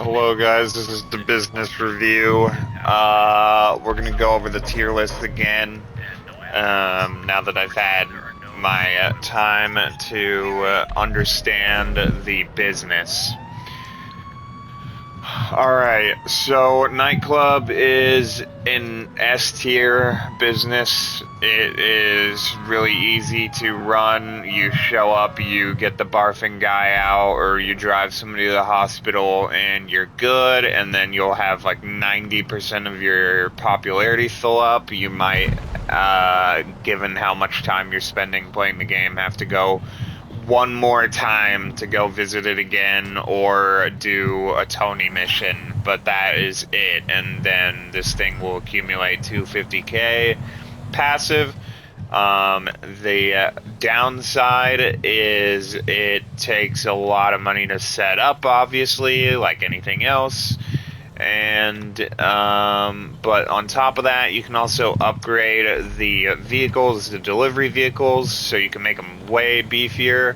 Hello guys, this is the business review. We're gonna go over the tier list again. Now that I've had my time to understand the business. Alright, so nightclub is an S tier business. It is really easy to run. You show up, you get the barfing guy out, or you drive somebody to the hospital and you're good, and then you'll have like 90% of your popularity fill up. You might, given how much time you're spending playing the game, have to go one more time to go visit it again or do a Tony mission, but that is it. And then this thing will accumulate 250k passive. The downside is it takes a lot of money to set up, obviously, like anything else. And but on top of that, you can also upgrade the vehicles, the delivery vehicles, so you can make them way beefier.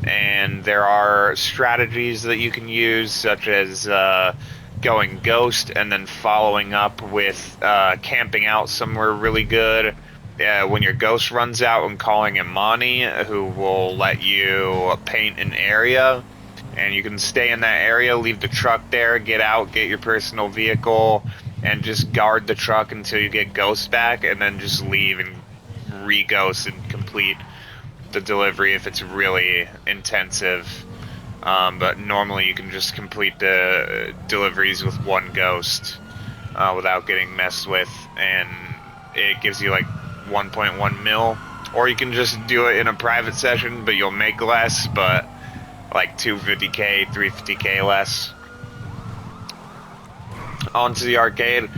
And there are strategies that you can use, such as going ghost and then following up with camping out somewhere really good when your ghost runs out, and calling Imani, who will let you paint an area. And you can stay in that area, leave the truck there, get out, get your personal vehicle, and just guard the truck until you get ghost back, and then just leave and re-ghost and complete the delivery if it's really intensive. But normally you can just complete the deliveries with one ghost without getting messed with, and it gives you like 1.1 mil. Or you can just do it in a private session, but you'll make less, but like 250k, 350k less. Onto the arcade.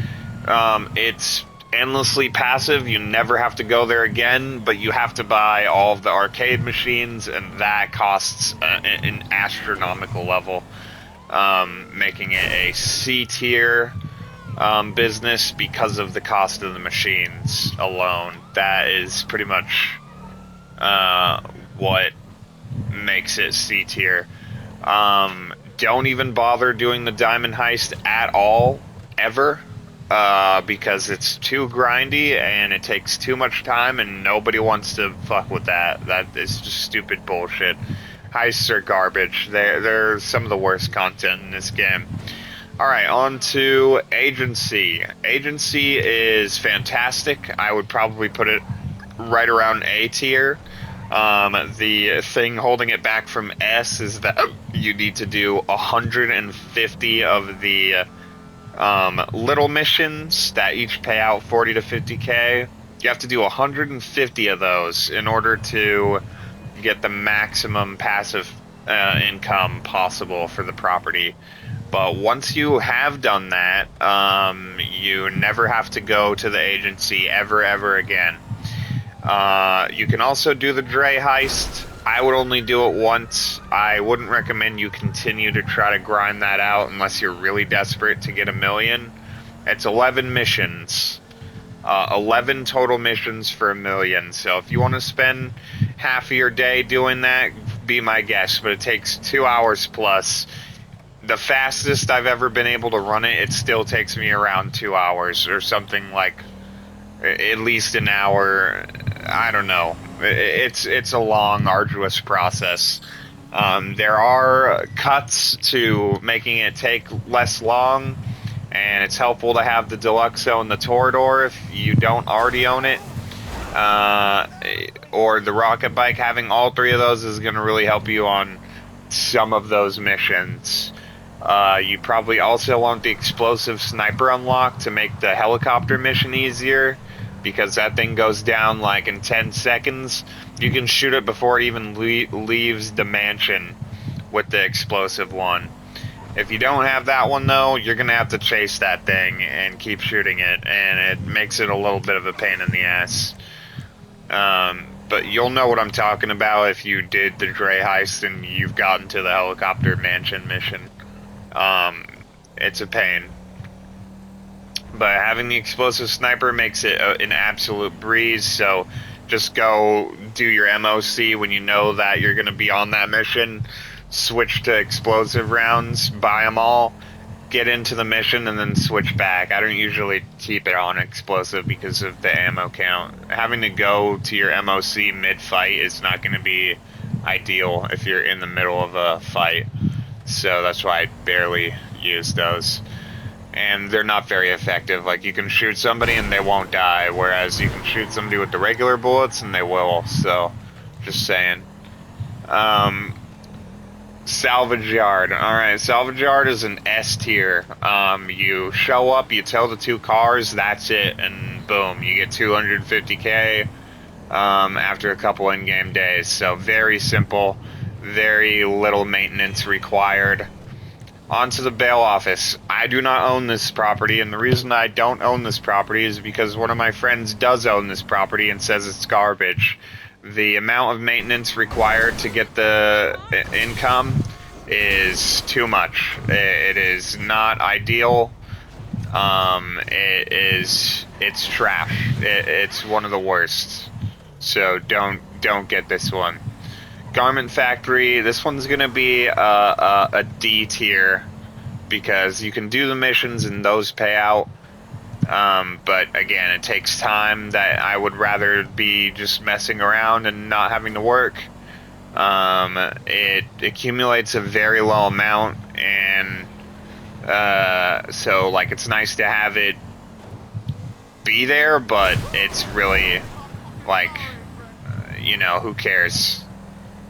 It's endlessly passive. You never have to go there again, but you have to buy all of the arcade machines, and that costs an astronomical level, making it a C tier business because of the cost of the machines alone. That is pretty much what makes it C tier. Don't even bother doing the diamond heist at all, ever, because it's too grindy and it takes too much time, and nobody wants to fuck with that. That is just stupid bullshit. Heists are garbage. They're some of the worst content in this game. Alright, on to Agency. Agency is fantastic. I would probably put it right around A tier. The thing holding it back from S is that you need to do 150 of the little missions that each pay out 40 to 50k. You have to do 150 of those in order to get the maximum passive income possible for the property. But once you have done that, you never have to go to the agency ever again. You can also do the Dre heist. I would only do it once. I wouldn't recommend you continue to try to grind that out unless you're really desperate to get a million. It's 11 missions. 11 total missions for a million. So if you want to spend half of your day doing that, be my guest. But it takes 2 hours plus. The fastest I've ever been able to run it, it still takes me around 2 hours or something, like at least an hour. I don't know. It's a long, arduous process. There are cuts to making it take less long, and it's helpful to have the Deluxo and the Torador if you don't already own it. Or the Rocket Bike. Having all three of those is going to really help you on some of those missions. You probably also want the Explosive Sniper unlocked to make the helicopter mission easier, because that thing goes down like in 10 seconds. You can shoot it before it even leaves the mansion with the explosive one. If you don't have that one, though, you're going to have to chase that thing and keep shooting it, and it makes it a little bit of a pain in the ass. But you'll know what I'm talking about if you did the Dre heist and you've gotten to the helicopter mansion mission. It's a pain. But having the Explosive Sniper makes it an absolute breeze, so just go do your MOC when you know that you're going to be on that mission, switch to explosive rounds, buy them all, get into the mission and then switch back. I don't usually keep it on explosive because of the ammo count. Having to go to your MOC mid-fight is not going to be ideal if you're in the middle of a fight. So that's why I barely use those. And they're not very effective. Like, you can shoot somebody and they won't die, whereas you can shoot somebody with the regular bullets and they will. So, just saying. Salvage yard. Alright, salvage yard is an S tier. You show up, you tow the 2 cars, that's it, and boom, you get 250k after a couple in-game days. So very simple, very little maintenance required. On to the bail office. I do not own this property, and the reason I don't own this property is because one of my friends does own this property and says it's garbage. The amount of maintenance required to get the income is too much. It is not ideal. It's trash. It's one of the worst. So don't get this one. Garment factory. This one's gonna be a D tier because you can do the missions and those pay out. But again, it takes time that I would rather be just messing around and not having to work. It accumulates a very low amount, and so like it's nice to have it be there, but it's really like, you know, who cares?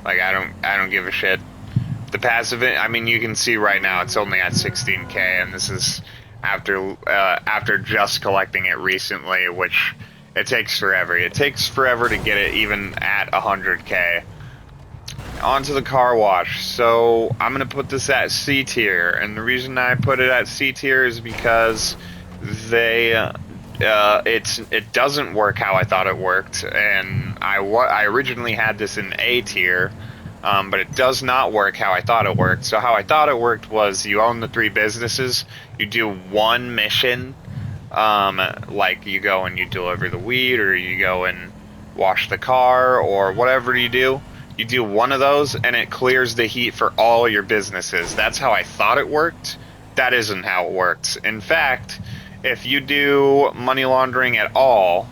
Like, I don't give a shit. The passive, I mean, you can see right now it's only at 16k, and this is after just collecting it recently, which it takes forever. It takes forever to get it even at 100k. Onto the car wash. So I'm gonna put this at C tier, and the reason I put it at C tier is because it doesn't work how I thought it worked, and I originally had this in A tier. But it does not work how I thought it worked. So how I thought it worked was you own the 3 businesses, you do one mission, like you go and you deliver the weed, or you go and wash the car, or whatever you do. You do one of those and it clears the heat for all your businesses. That's how I thought it worked. That isn't how it works. In fact, if you do money laundering at all,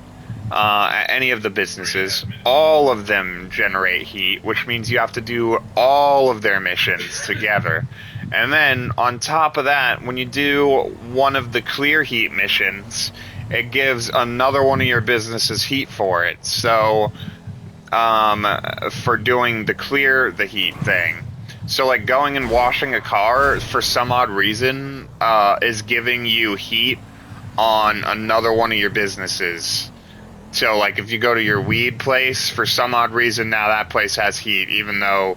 at any of the businesses, all of them generate heat, which means you have to do all of their missions together. And then on top of that, when you do one of the clear heat missions, it gives another one of your businesses heat for it. So for doing the heat thing, so like going and washing a car for some odd reason is giving you heat on another one of your businesses. So, like, if you go to your weed place, for some odd reason, now that place has heat, even though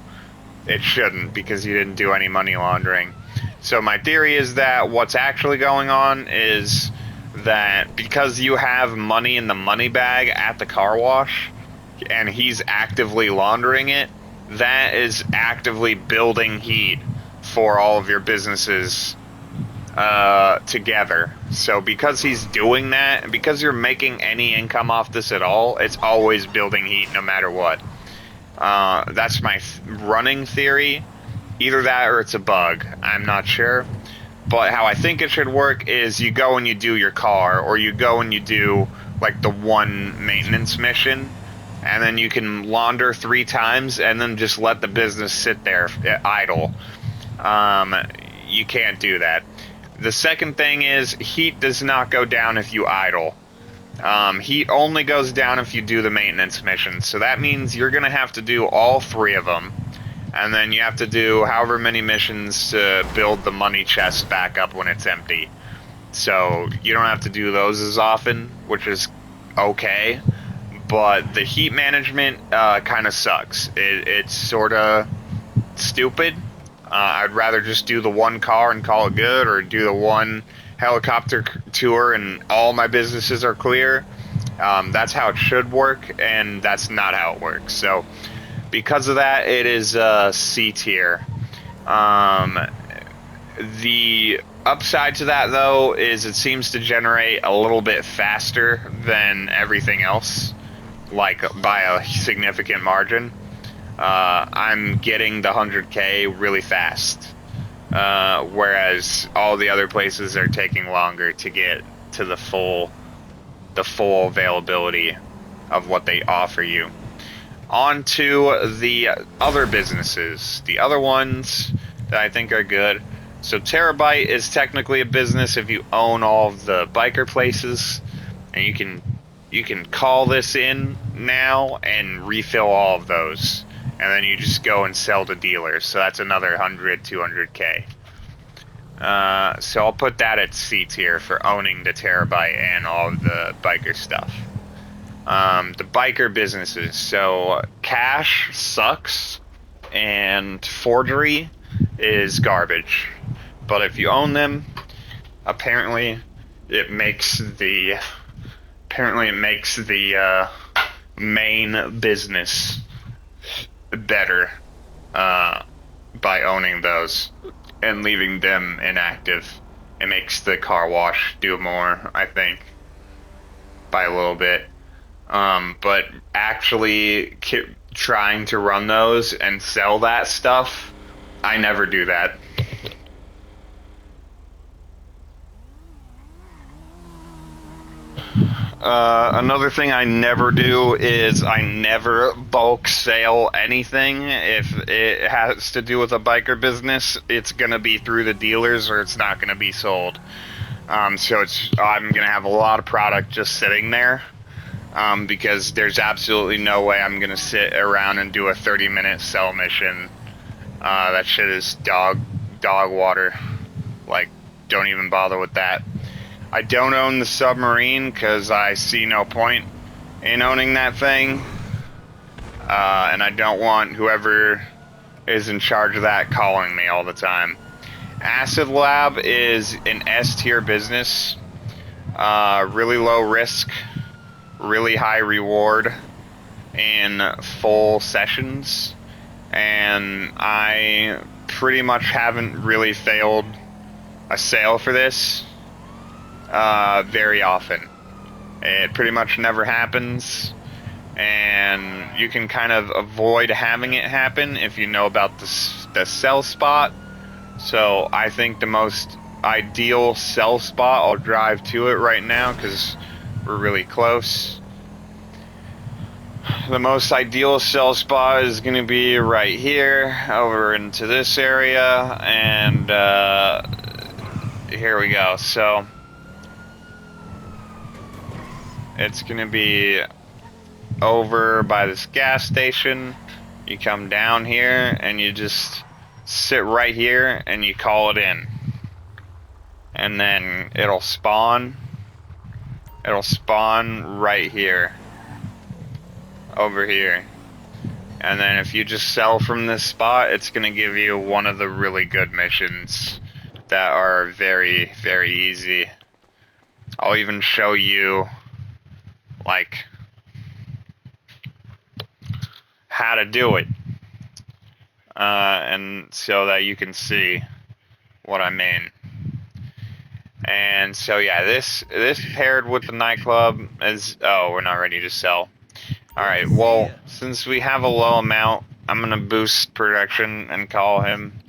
it shouldn't, because you didn't do any money laundering. So my theory is that what's actually going on is that because you have money in the money bag at the car wash, and he's actively laundering it, that is actively building heat for all of your businesses together. So because he's doing that, and because you're making any income off this at all, it's always building heat no matter what. That's my running theory. Either that or it's a bug. I'm not sure. But how I think it should work is you go and you do your car, or you go and you do like the one maintenance mission, and then you can launder 3 times and then just let the business sit there idle. You can't do that. The second thing is, heat does not go down if you idle. Heat only goes down if you do the maintenance missions. So that means you're going to have to do all 3 of them. And then you have to do however many missions to build the money chest back up when it's empty. So you don't have to do those as often, which is okay. But the heat management kind of sucks. It's sort of stupid. I'd rather just do the one car and call it good, or do the one helicopter tour and all my businesses are clear. That's how it should work, and that's not how it works. So because of that, it is C tier. The upside to that, though, is it seems to generate a little bit faster than everything else, like by a significant margin. I'm getting the 100k really fast. whereas all the other places are taking longer to get to the full availability of what they offer you. On to the other businesses, the other ones that I think are good. So Terabyte is technically a business if you own all of the biker places, and you can call this in now and refill all of those, and then you just go and sell to dealers. So that's another 100, 200K. So I'll put that at C tier for owning the Terabyte and all of the biker stuff. The biker businesses. So cash sucks, and forgery is garbage. But if you own them, apparently it makes the main business better by owning those and leaving them inactive. It makes the car wash do more, I think, by a little bit. But actually trying to run those and sell that stuff, I never do that. Another thing I never do is I never bulk sale anything. If it has to do with a biker business, it's gonna be through the dealers or it's not gonna be sold. So I'm gonna have a lot of product just sitting there. Because there's absolutely no way I'm gonna sit around and do a 30-minute sell mission. That shit is dog water. Like, don't even bother with that. I don't own the submarine because I see no point in owning that thing. And I don't want whoever is in charge of that calling me all the time. Acid Lab is an S tier business. Really low risk, really high reward in full sessions, and I pretty much haven't really failed a sale for this very often. It pretty much never happens, and you can kind of avoid having it happen if you know about the sell spot. So I think the most ideal sell spot, I'll drive to it right now because we're really close. The most ideal sell spot is going to be right here, over into this area, and here we go. So it's going to be over by this gas station. You come down here and you just sit right here and you call it in, and then it'll spawn right here, over here. And then if you just sell from this spot, it's gonna give you one of the really good missions that are very, very easy. I'll even show you like how to do it, and so that you can see what I mean. And so yeah, this paired with the nightclub is, oh, we're not ready to sell. Alright, well, since we have a low amount, I'm gonna boost production and call him,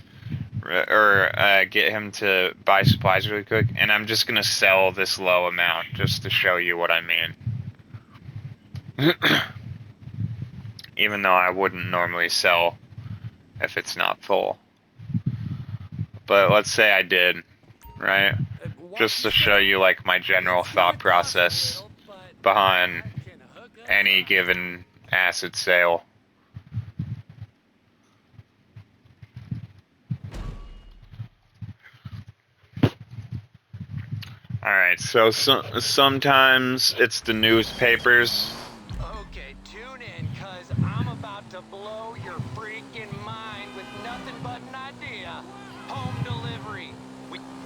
or get him to buy supplies really quick, and I'm just gonna sell this low amount just to show you what I mean. Even though I wouldn't normally sell if it's not full. But let's say I did, right? Just to show you like my general thought process behind any given acid sale. Alright, so sometimes it's the newspapers. Okay, tune in, cause I'm about to blow your freaking mind with nothing but an idea. Home delivery.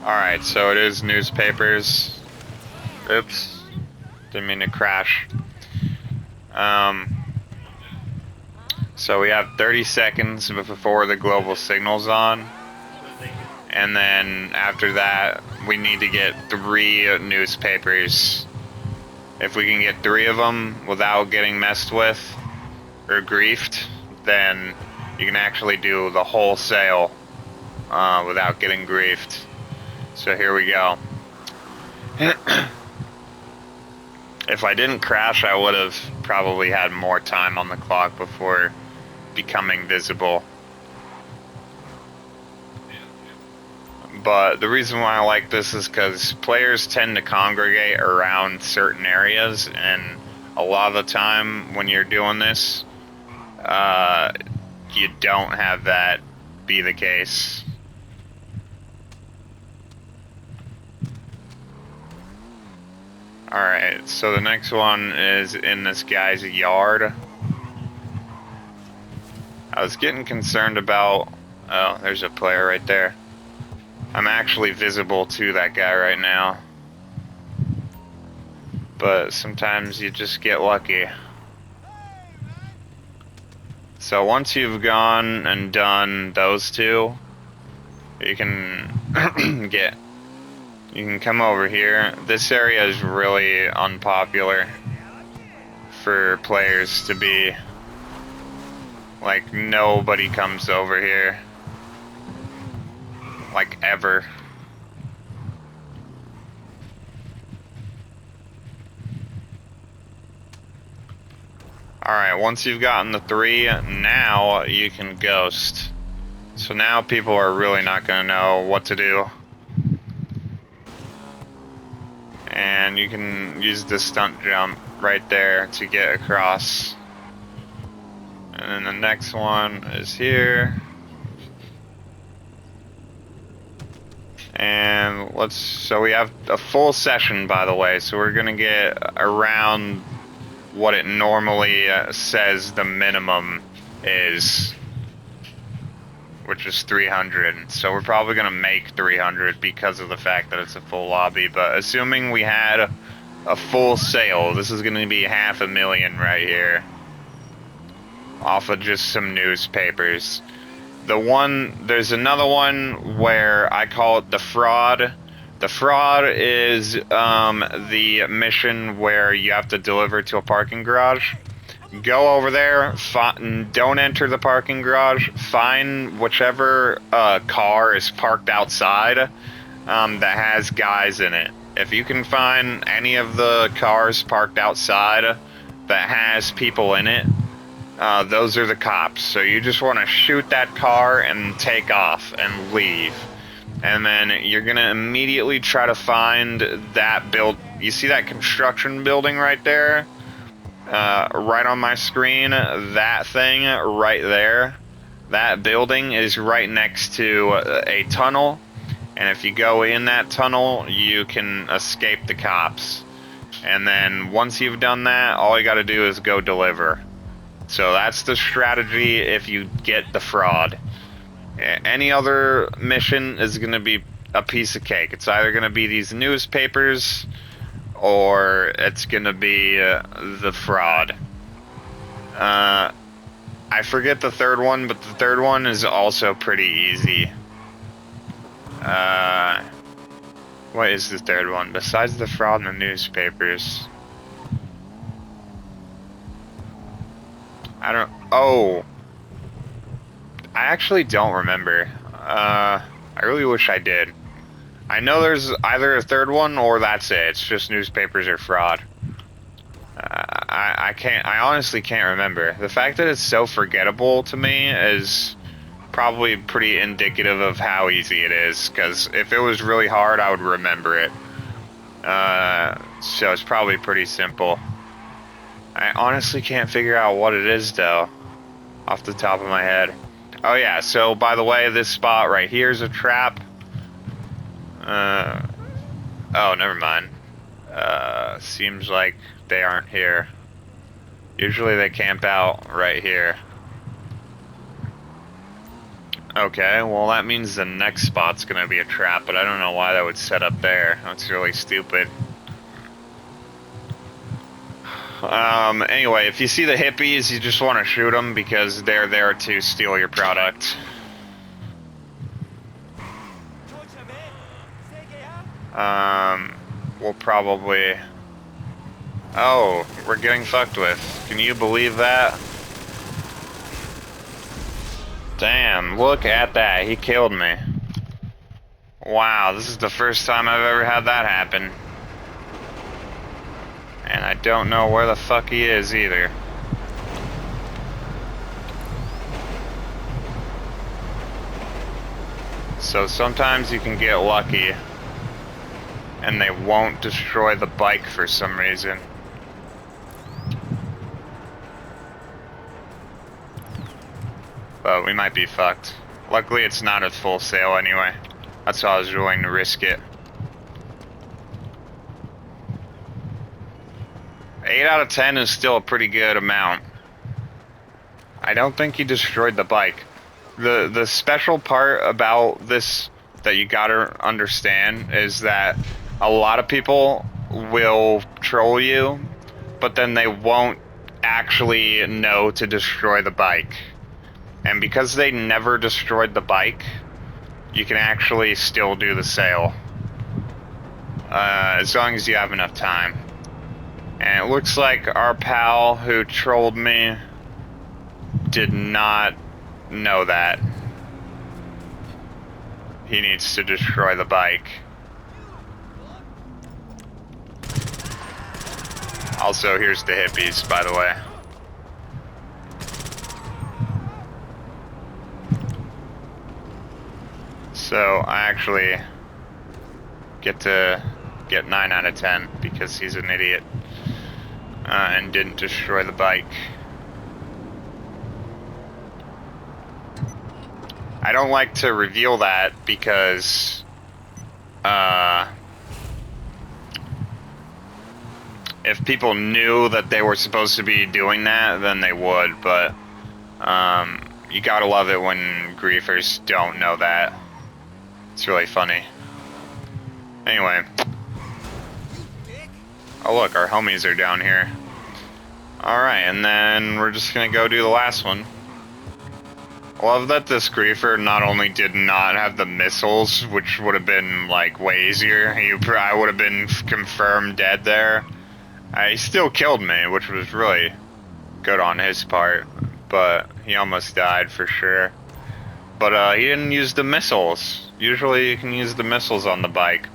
Alright, so it is newspapers. Oops. Didn't mean to crash. So we have 30 seconds before the global signal's on. And then after that, we need to get 3 newspapers. If we can get 3 of them without getting messed with or griefed, then you can actually do the whole sale without getting griefed. So here we go. If I didn't crash, I would have probably had more time on the clock before becoming visible. But the reason why I like this is because players tend to congregate around certain areas, and a lot of the time when you're doing this, you don't have that be the case. Alright, so the next one is in this guy's yard. I was getting concerned about... Oh, there's a player right there. I'm actually visible to that guy right now. But sometimes you just get lucky. So once you've gone and done those two, you can you can come over here. This area is really unpopular for players to be. Like, nobody comes over here. Like, ever. Alright, once you've gotten the 3, now you can ghost. So now people are really not going to know what to do. And you can use the stunt jump right there to get across. And then the next one is here. And so we have a full session, by the way, so we're gonna get around what it normally says the minimum is, which is 300. So we're probably gonna make 300 because of the fact that it's a full lobby, but assuming we had a full sale, this is gonna be $500,000 right here. Off of just some newspapers. There's another one where I call it the fraud. The fraud is the mission where you have to deliver to a parking garage. Go over there, don't enter the parking garage, find whichever car is parked outside that has guys in it. If you can find any of the cars parked outside that has people in it, those are the cops. So you just want to shoot that car and take off and leave. And then you're going to immediately try to find that you see that construction building right there? Right on my screen, that thing right there. That building is right next to a tunnel. And if you go in that tunnel, you can escape the cops. And then once you've done that, all you got to do is go deliver. So that's the strategy if you get the fraud. Any other mission is going to be a piece of cake. It's either going to be these newspapers or it's going to be the fraud. I forget the third one, but the third one is also pretty easy. What is the third one besides the fraud in the newspapers? Oh. I actually don't remember. I really wish I did. I know there's either a third one or that's it. It's just newspapers or fraud. I honestly can't remember. The fact that it's so forgettable to me is probably pretty indicative of how easy it is, because if it was really hard, I would remember it. So it's probably pretty simple. I honestly can't figure out what it is, though, off the top of my head. Oh yeah, so by the way, this spot right here is a trap. Oh, never mind. Seems like they aren't here. Usually they camp out right here. Okay, well that means the next spot's gonna be a trap, but I don't know why that would set up there. That's really stupid. Anyway, if you see the hippies, you just want to shoot them because they're there to steal your product. We'll probably... Oh, we're getting fucked with. Can you believe that? Damn, look at that. He killed me. Wow, this is the first time I've ever had that happen. And I don't know where the fuck he is either. So sometimes you can get lucky and they won't destroy the bike for some reason. But we might be fucked. Luckily it's not at full sale anyway. That's why I was willing to risk it. 8 out of 10 is still a pretty good amount. I don't think he destroyed the bike. The special part about this that you gotta understand is that a lot of people will troll you, but then they won't actually know to destroy the bike. And because they never destroyed the bike, you can actually still do the sale. As long as you have enough time. And it looks like our pal who trolled me did not know that. He needs to destroy the bike. Also, here's the hippies, by the way. So, I actually get to get 9 out of 10 because he's an idiot and didn't destroy the bike. I don't like to reveal that because if people knew that they were supposed to be doing that, then they would, but you gotta love it when griefers don't know that. It's really funny. Anyway. Oh look, our homies are down here. Alright, and then we're just gonna go do the last one. Love that this griefer not only did not have the missiles, which would have been like way easier. I would have been confirmed dead there. He still killed me, which was really good on his part, but he almost died for sure. But he didn't use the missiles. Usually you can use the missiles on the bike.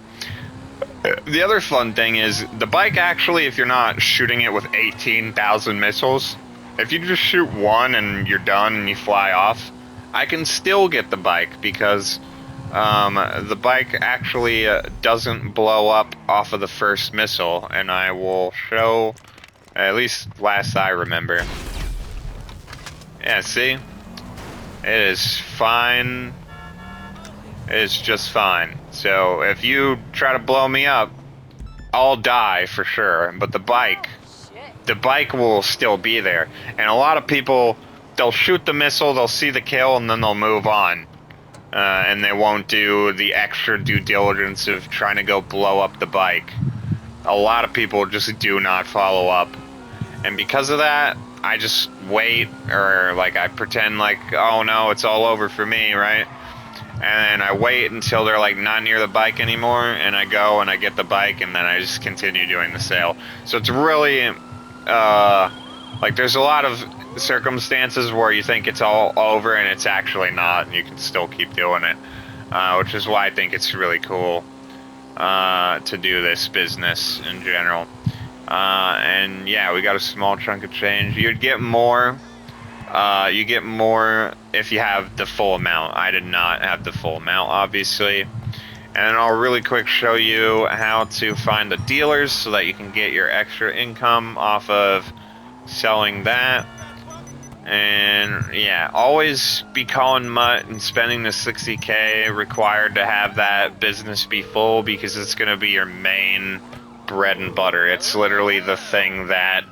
The other fun thing is, the bike actually, if you're not shooting it with 18,000 missiles, if you just shoot one and you're done and you fly off, I can still get the bike because the bike actually doesn't blow up off of the first missile, and I will show, at least last I remember. Yeah, see? It is fine. It is just fine. So if you try to blow me up, I'll die for sure, but the bike will still be there. And a lot of people, they'll shoot the missile, they'll see the kill, and then they'll move on. And they won't do the extra due diligence of trying to go blow up the bike. A lot of people just do not follow up. And because of that, I just wait, or like I pretend like, oh no, it's all over for me, right? And I wait until they're like not near the bike anymore, and I go and I get the bike, and then I just continue doing the sale. So it's really, like there's a lot of circumstances where you think it's all over and it's actually not, and you can still keep doing it, which is why I think it's really cool to do this business in general. And yeah, we got a small chunk of change. You'd get more. You get more if you have the full amount. I did not have the full amount, obviously. And I'll really quick show you how to find the dealers so that you can get your extra income off of selling that. And yeah, always be calling Mutt and spending the 60K required to have that business be full, because it's going to be your main bread and butter. It's literally the thing that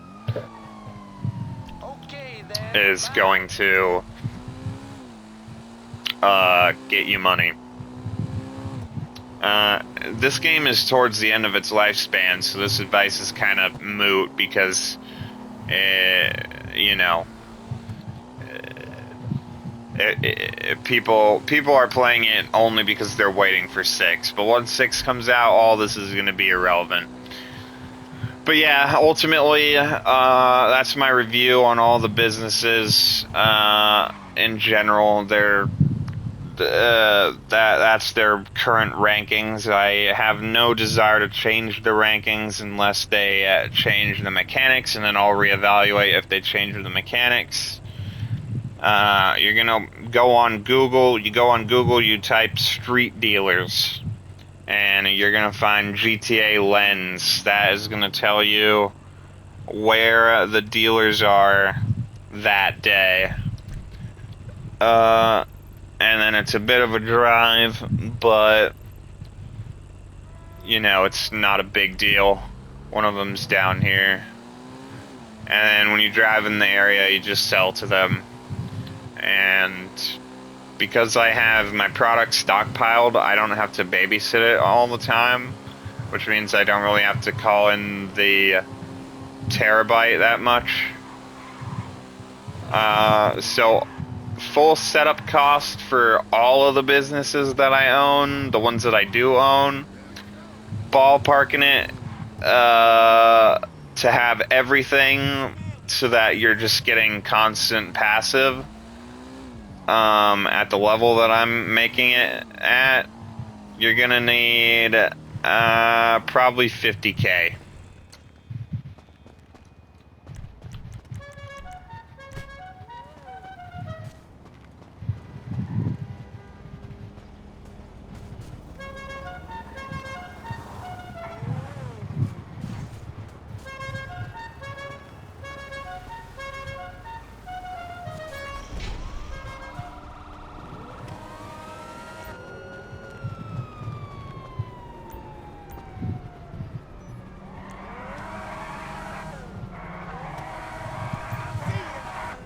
is going to get you money. This game is towards the end of its lifespan, so this advice is kind of moot because, you know, people are playing it only because they're waiting for 6. But once 6 comes out, all this is going to be irrelevant. But yeah, ultimately, that's my review on all the businesses. In general, they're that's their current rankings. I have no desire to change the rankings unless they change the mechanics, and then I'll reevaluate if they change the mechanics. You're gonna go on Google. You go on Google. You type street dealers, and you're gonna find GTA Lens. That is gonna tell you where the dealers are that day. And then it's a bit of a drive, but you know, it's not a big deal. One of them's down here. And then when you drive in the area, you just sell to them. And because I have my product stockpiled, I don't have to babysit it all the time, which means I don't really have to call in the terabyte that much. So full setup cost for all of the businesses that I own, the ones that I do own, ballparking it to have everything so that you're just getting constant passive at the level that I'm making it at, you're gonna need probably 50K.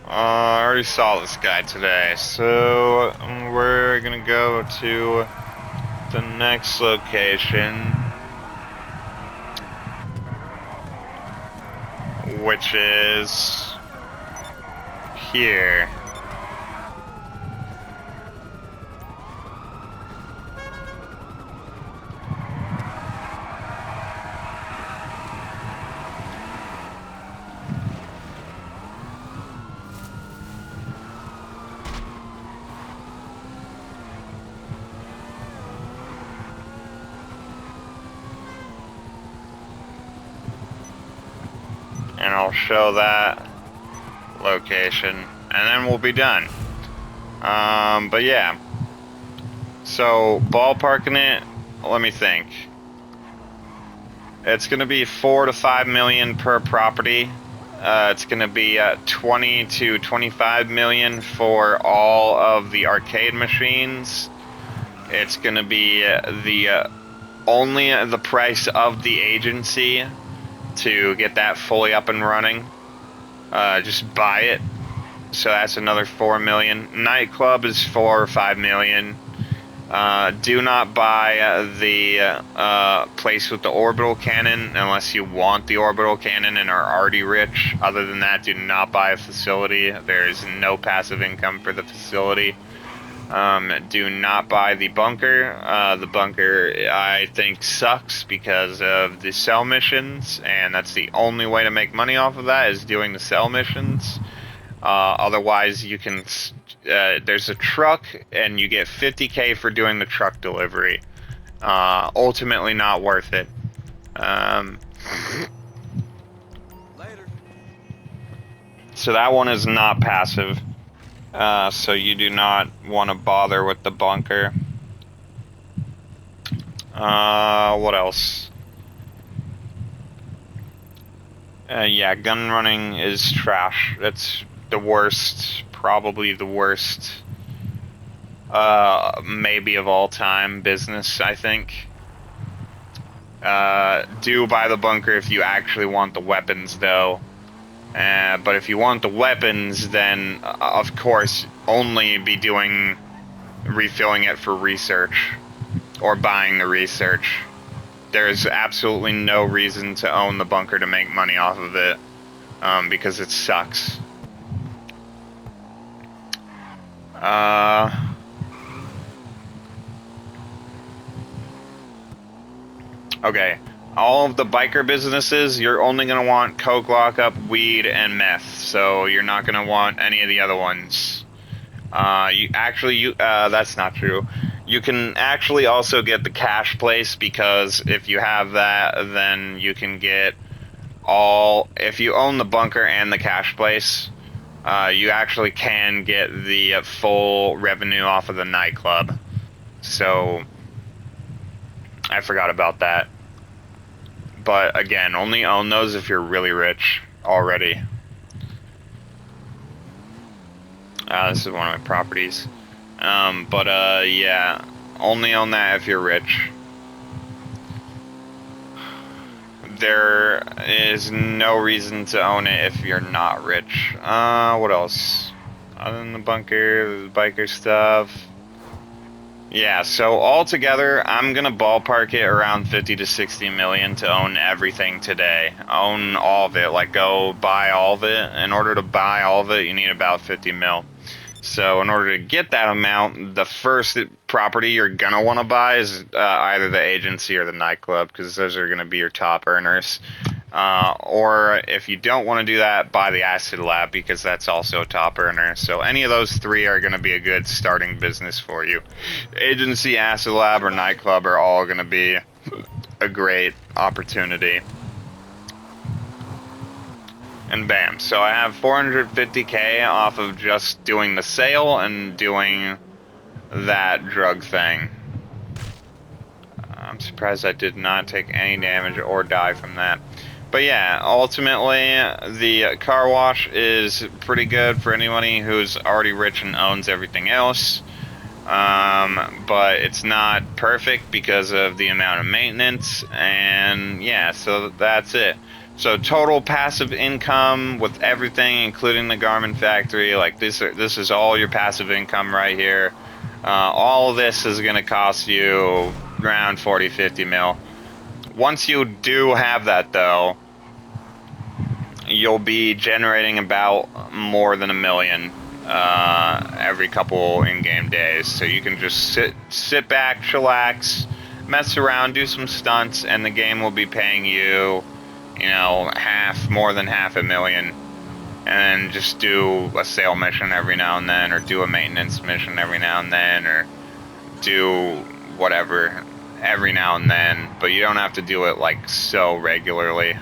I already saw this guy today, so we're gonna go to the next location, which is here. And I'll show that location, and then we'll be done. But yeah. So, ballparking it, let me think. It's gonna be 4 to 5 million per property. It's gonna be 20 to 25 million for all of the arcade machines. It's gonna be only the price of the agency to get that fully up and running. Just buy it. So that's another 4 million. Nightclub is 4 or 5 million. Do not buy the place with the orbital cannon unless you want the orbital cannon and are already rich. Other than that, do not buy a facility. There is no passive income for the facility. Do not buy the bunker. The bunker, I think, sucks because of the cell missions, and that's the only way to make money off of that is doing the cell missions. Otherwise, you can... there's a truck, and you get 50K for doing the truck delivery. Ultimately not worth it. Later. So that one is not passive. So you do not want to bother with the bunker. What else? Yeah, gun running is trash. That's the worst, probably the worst, maybe of all time business, I think. Do buy the bunker if you actually want the weapons, though. But if you want the weapons, then, of course, only be refilling it for research, or buying the research. There's absolutely no reason to own the bunker to make money off of it, because it sucks. Okay. All of the biker businesses, you're only going to want coke lockup, weed, and meth. So you're not going to want any of the other ones. That's not true. You can actually also get the cash place, because if you have that, then you can get if you own the bunker and the cash place, you actually can get the full revenue off of the nightclub. So, I forgot about that. But again, only own those if you're really rich already. This is one of my properties. Yeah, only own that if you're rich. There is no reason to own it if you're not rich. What else? Other than the bunker, the biker stuff. Yeah, so altogether, I'm gonna ballpark it around 50 to 60 million to own everything today. Own all of it, like go buy all of it. In order to buy all of it, you need about 50 mil. So in order to get that amount, the first property you're gonna want to buy is either the agency or the nightclub, because those are gonna be your top earners. Or if you don't want to do that, buy the acid lab, because that's also a top earner. So any of those three are going to be a good starting business for you. Agency, acid lab, or nightclub are all going to be a great opportunity. And bam, so I have 450k off of just doing the sale and doing that drug thing. I'm surprised I did not take any damage or die from that. But yeah, ultimately, the car wash is pretty good for anybody who's already rich and owns everything else. But it's not perfect because of the amount of maintenance, and yeah, so that's it. So total passive income with everything, including the Garmin factory, like this is all your passive income right here. All of this is going to cost you around 40-50 mil. Once you do have that, though, you'll be generating about more than $1 million every couple in-game days. So you can just sit back, chillax, mess around, do some stunts, and the game will be paying you, more than $500,000. And then just do a sale mission every now and then, or do a maintenance mission every now and then, or do whatever every now and then. But you don't have to do it like so regularly.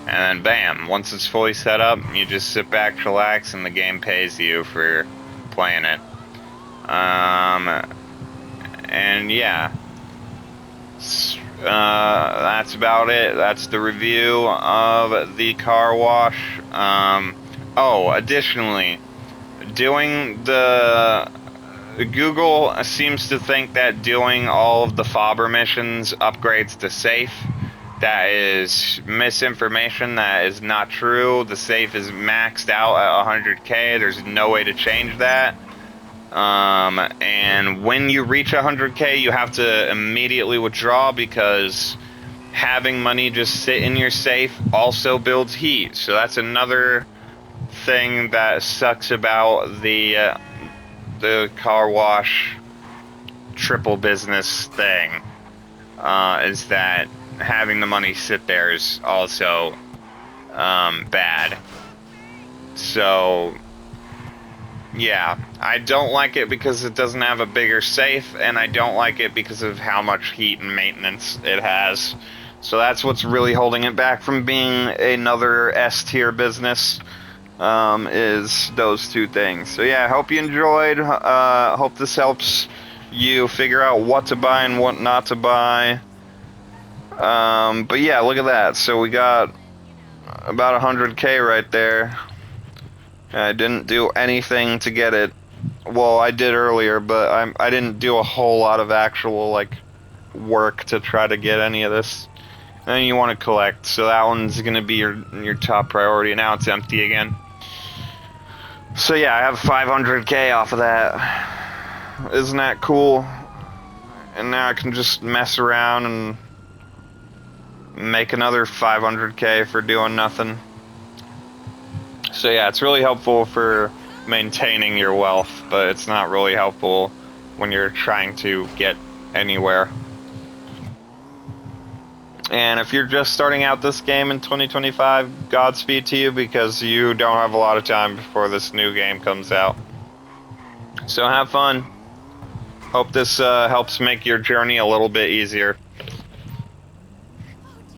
And then bam, once it's fully set up, you just sit back, relax, and the game pays you for playing it. And yeah, that's about it. That's the review of the car wash. Additionally, doing the Google seems to think that doing all of the Faber missions upgrades the safe. That is misinformation. That is not true. The safe is maxed out at 100k. There's no way to change that. And when you reach 100k, you have to immediately withdraw, because having money just sit in your safe also builds heat. So that's another thing that sucks about the car wash triple business thing, is that having the money sit there is also bad. So yeah, I don't like it because it doesn't have a bigger safe, and I don't like it because of how much heat and maintenance it has. So that's what's really holding it back from being another S-tier business, is those two things. So yeah, I hope you enjoyed. Hope this helps you figure out what to buy and what not to buy. But yeah, look at that. So we got about 100k right there. I didn't do anything to get it. Well, I did earlier, but I didn't do a whole lot of actual work to try to get any of this. And then you want to collect, so that one's gonna be your top priority. Now it's empty again. So yeah, I have 500k off of that. Isn't that cool? And now I can just mess around and make another 500k for doing nothing. So yeah, it's really helpful for maintaining your wealth, but it's not really helpful when you're trying to get anywhere. And if you're just starting out this game in 2025, Godspeed to you, because you don't have a lot of time before this new game comes out. So have fun. Hope this helps make your journey a little bit easier.